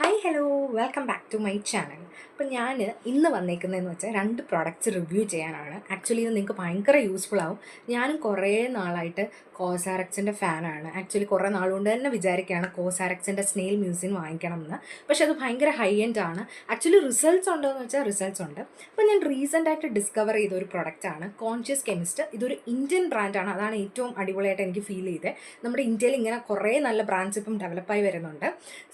Hi hello welcome back to my channel. അപ്പോൾ ഞാൻ ഇന്ന് വന്നേക്കുന്നതെന്ന് വെച്ചാൽ 2 പ്രോഡക്റ്റ്സ് റിവ്യൂ ചെയ്യാനാണ്. ആക്ച്വലി ഇത് നിങ്ങൾക്ക് ഭയങ്കര യൂസ്ഫുൾ ആവും. ഞാനും കുറേ നാളായിട്ട് കോസാറക്സിൻ്റെ ഫാനാണ്. ആക്ച്വലി കുറേ നാളുകൊണ്ട് തന്നെ വിചാരിക്കുകയാണ് കോസാറക്സിൻ്റെ സ്നെയിൽ മ്യൂസിയം വാങ്ങിക്കണം എന്ന്. പക്ഷേ അത് ഭയങ്കര ഹൈ എൻഡ് ആണ്. ആക്ച്വലി റിസൾട്ട്സ് ഉണ്ടോ എന്ന് വെച്ചാൽ റിസൾട്ട്സ് ഉണ്ട്. അപ്പോൾ ഞാൻ റീസെൻ്റായിട്ട് ഡിസ്കവർ ചെയ്ത ഒരു പ്രൊഡക്റ്റാണ് കോൺഷ്യസ് കെമിസ്റ്റ്. ഇതൊരു ഇന്ത്യൻ ബ്രാൻഡാണ്. അതാണ് ഏറ്റവും അടിപൊളിയായിട്ട് എനിക്ക് ഫീൽ ചെയ്തത്. നമ്മുടെ ഇന്ത്യയിൽ ഇങ്ങനെ കുറേ നല്ല ബ്രാൻഡ്സ് ഇപ്പം ഡെവലപ്പായി വരുന്നുണ്ട്.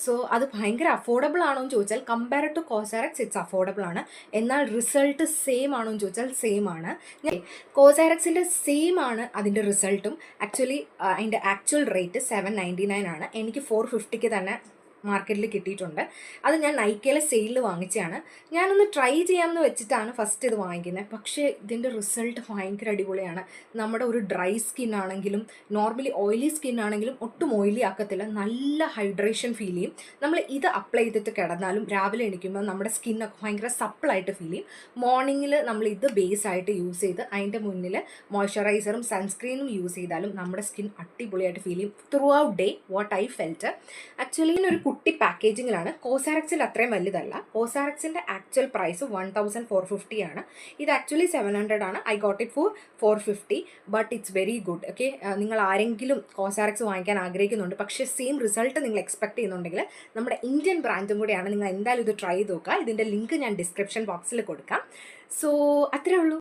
സോ അത് ഭയങ്കര അഫോർഡബിൾ ആണോ എന്ന് ചോദിച്ചാൽ കമ്പയർഡ് ടു കോസാറക്സ് ഇറ്റ്സ് അഫോർഡബിൾ ആണ്. എന്നാൽ റിസൾട്ട് സെയിം ആണോ എന്ന് ചോദിച്ചാൽ സെയിം ആണ്. കോസാറക്സിൻ്റെ സെയിം ആണ് അതിൻ്റെ റിസൾട്ടും. ആക്ച്വലി അതിൻ്റെ ആക്ച്വൽ റേറ്റ് 799 ആണ്. എനിക്ക് 450 തന്നെ മാർക്കറ്റിൽ കിട്ടിയിട്ടുണ്ട്. അത് ഞാൻ നൈക്കയിലെ സെയിലിൽ വാങ്ങിച്ചതാണ്. ഞാനൊന്ന് ട്രൈ ചെയ്യാമെന്ന് വെച്ചിട്ടാണ് ഫസ്റ്റ് ഇത് വാങ്ങിക്കുന്നത്. പക്ഷേ ഇതിൻ്റെ റിസൾട്ട് ഭയങ്കര അടിപൊളിയാണ്. നമ്മുടെ ഒരു ഡ്രൈ സ്കിൻ ആണെങ്കിലും നോർമലി ഓയിലി സ്കിൻ ആണെങ്കിലും ഒട്ടും ഓയിലി ആക്കത്തില്ല. നല്ല ഹൈഡ്രേഷൻ ഫീൽ ചെയ്യും. നമ്മൾ ഇത് അപ്ലൈ ചെയ്തിട്ട് കിടന്നാലും രാവിലെ എണീക്കുമ്പോൾ നമ്മുടെ സ്കിന്നൊക്കെ ഭയങ്കര സപ്പിളായിട്ട് ഫീൽ ചെയ്യും. മോർണിംഗിൽ നമ്മൾ ഇത് ബേസ് ആയിട്ട് യൂസ് ചെയ്ത് അതിൻ്റെ മുന്നിൽ മോയ്സ്ചറൈസറും സൺസ്ക്രീനും യൂസ് ചെയ്താലും നമ്മുടെ സ്കിൻ അടിപൊളിയായിട്ട് ഫീൽ ചെയ്യും through out day. What I felt actually ഒരു കുട്ടി പാക്കേജിങ്ങിലാണ്. കോസാറക്സിൽ അത്രയും വലുതല്ല. കോസാറക്സിൻ്റെ ആക്ച്വൽ പ്രൈസ് 1450 ആണ്. ഇത് ആക്ച്വലി 700 ആണ്. I got it for 450. But it's very good. Okay, നിങ്ങൾ ആരെങ്കിലും കോസാറക്സ് വാങ്ങിക്കാൻ ആഗ്രഹിക്കുന്നുണ്ട് പക്ഷേ സെയിം റിസൾട്ട് നിങ്ങൾ എക്സ്പെക്ട് ചെയ്യുന്നുണ്ടെങ്കിൽ നമ്മുടെ ഇന്ത്യൻ ബ്രാൻഡും കൂടെയാണ്. നിങ്ങൾ എന്തായാലും ഇത് ട്രൈ ചെയ്ത് നോക്കുക. ഇതിൻ്റെ ലിങ്ക് ഞാൻ ഡിസ്ക്രിപ്ഷൻ ബോക്സിൽ കൊടുക്കാം. സോ അത്രേ ഉള്ളൂ.